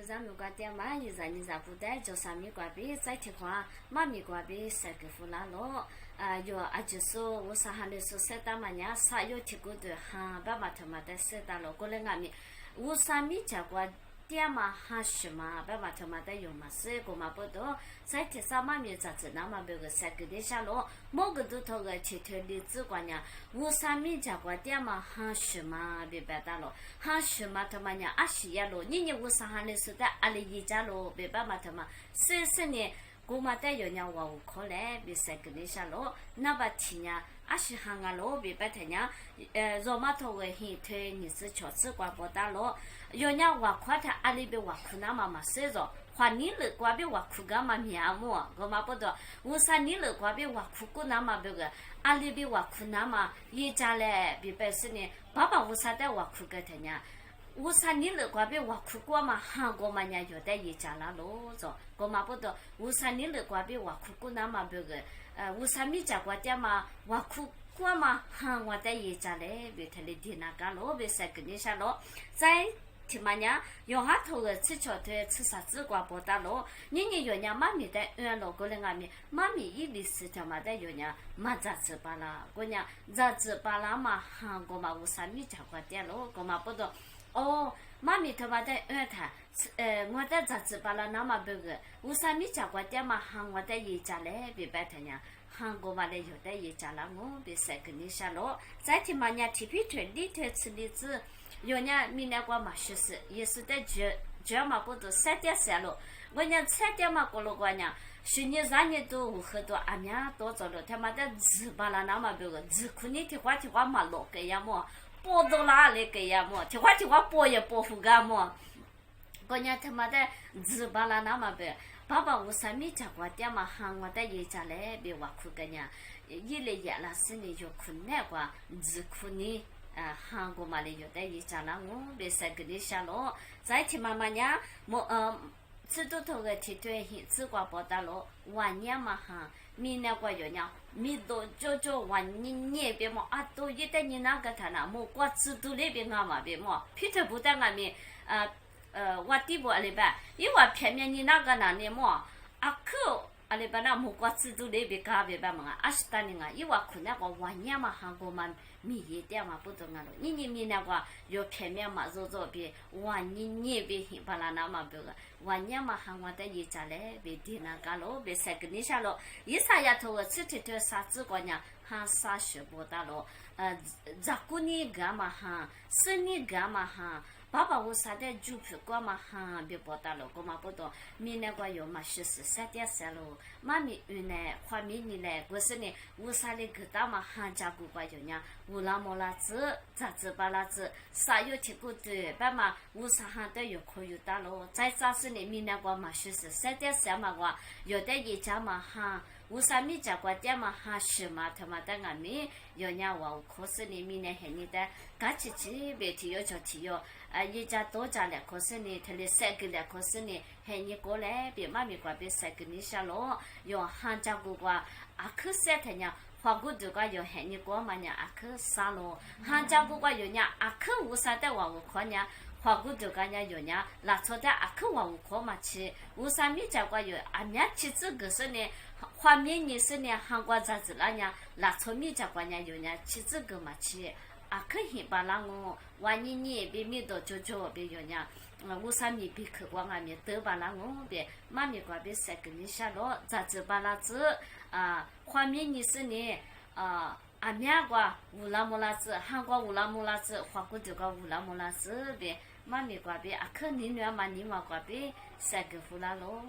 咱们国家嘛，一咱不带叫啥米瓜比，再提话妈咪瓜比三个富拉咯，有就是我上海的说三大嘛呀，啥有提过的哈，爸爸他妈的三大咯，过来俺们我啥米家瓜。点嘛还是嘛，爸爸他妈的有嘛事，我嘛不多。在天上嘛面咋子那么别个三个的下落，某个都头个铁腿的子管呀，我上面家瓜点嘛还是嘛，别白打了，还是嘛他妈呀，阿西呀咯，你我上海的时代阿里一家咯，别爸爸他妈，40年。我嘛带有人话我可来，别三个的下落，那把天呀，阿是行啊咯，别白天呀，若嘛头个黑腿，你是瞧吃瓜不打咯，有人话快他阿里别话苦那嘛嘛说着，话你了瓜别话苦干嘛面么？我嘛不多，我啥你了瓜别话苦过那嘛别个，阿里别话苦那嘛，一家嘞别白是呢，爸爸我啥带话苦个他呀。我啥你了瓜别话苦过嘛，韩国嘛人有的一家啦咯着，我嘛不多。我啥你了瓜别话苦过那嘛别个，我啥米家瓜点嘛话苦过嘛，韩我的一家嘞，别他的地那个咯，别三个你下咯，在。听嘛呀，用下头个吃巧的吃啥子瓜不打咯？你有人妈咪的老过来俺们，妈咪一里是他妈的有人嘛咋子巴啦？我讲咋子巴啦嘛，韩国嘛我啥米家瓜点咯，我嘛不懂。哦，妈咪他妈的他，我的咋子巴啦那么别个，我啥米家瓜点嘛，韩我的一家嘞，别白他呀。韩国嘛的有的一家啦，我别三个你下咯。再听嘛呀，提皮腿里头吃栗子。有人明年过嘛就是也是在这嘛不都3.3了，我讲3点嘛过了过年，10年2年都很多阿娘多走了，他妈的纸巴拉那么别个纸裤你提花嘛落个呀么，包到哪里个呀么，提花包也包不干么，过年他妈的纸巴拉那么别，爸爸我上面家过点嘛喊我的一家来别挖苦个呀，一来也那是你就困难过纸裤呢。韩国嘛里有的一家啦，我别三个的下咯，再听妈妈呀，吃多头个铁腿黑吃瓜包大咯，晚年嘛哈，明年过有呢，米多就晚年别么啊，都一代你那个他那么瓜吃多那边啊嘛别么，皮特不在外面我地不里边，因为偏面你那个那里么啊可。阿里巴巴木瓜子都那边咖别吧嘛，20年啊，因为可能我晚年嘛韩国嘛米一点嘛不懂啊咯，你米那个有片面嘛做别晚年别巴拉那嘛别个，晚年嘛韩国的一家嘞别地那个咯，别三个你下咯，一啥丫头个吃点啥子个呢，还啥学不到咯，咋个你干嘛哈，生你干嘛哈。爸爸我啥的就皮瓜嘛哈别包大了，我嘛不懂。明年我有嘛就是3.3咯，妈咪原来花米你来，我是呢，我啥的个大嘛哈家姑瓜有呢，乌拉莫拉子，咋子巴拉子，啥有听过的，爸妈我啥哈都有可有大咯，再咋是呢？明年我嘛就是3.3嘛我有的一家嘛哈。我啥米家瓜点嘛哈是嘛他妈的俺们有人话我可是你明年喊你的，赶起别提要叫提要。一家多家两可是呢，他的三个两可是呢，喊你过来，别妈咪瓜别三个你下咯，用韩家姑瓜阿克三他娘，花姑都瓜要喊你过嘛娘阿克啥咯，韩家姑瓜有娘阿克无啥的话我看娘。花姑就讲人有人拉错的阿克往我靠嘛去，我啥米家瓜有阿娘妻子个是呢，画面你是呢韩国杂志那样拉错米家瓜人有人妻子个嘛去，阿克hin巴拉我，万你别米多就别有人，我啥米别去光阿米得巴拉我别，妈咪瓜别三个你下落杂志巴拉子画面你是呢阿娘瓜乌拉木拉子，韩国乌拉木拉子，花姑就个乌拉木拉子别。妈咪瓜别，阿克你女儿嘛你嘛瓜别，三个胡拉咯。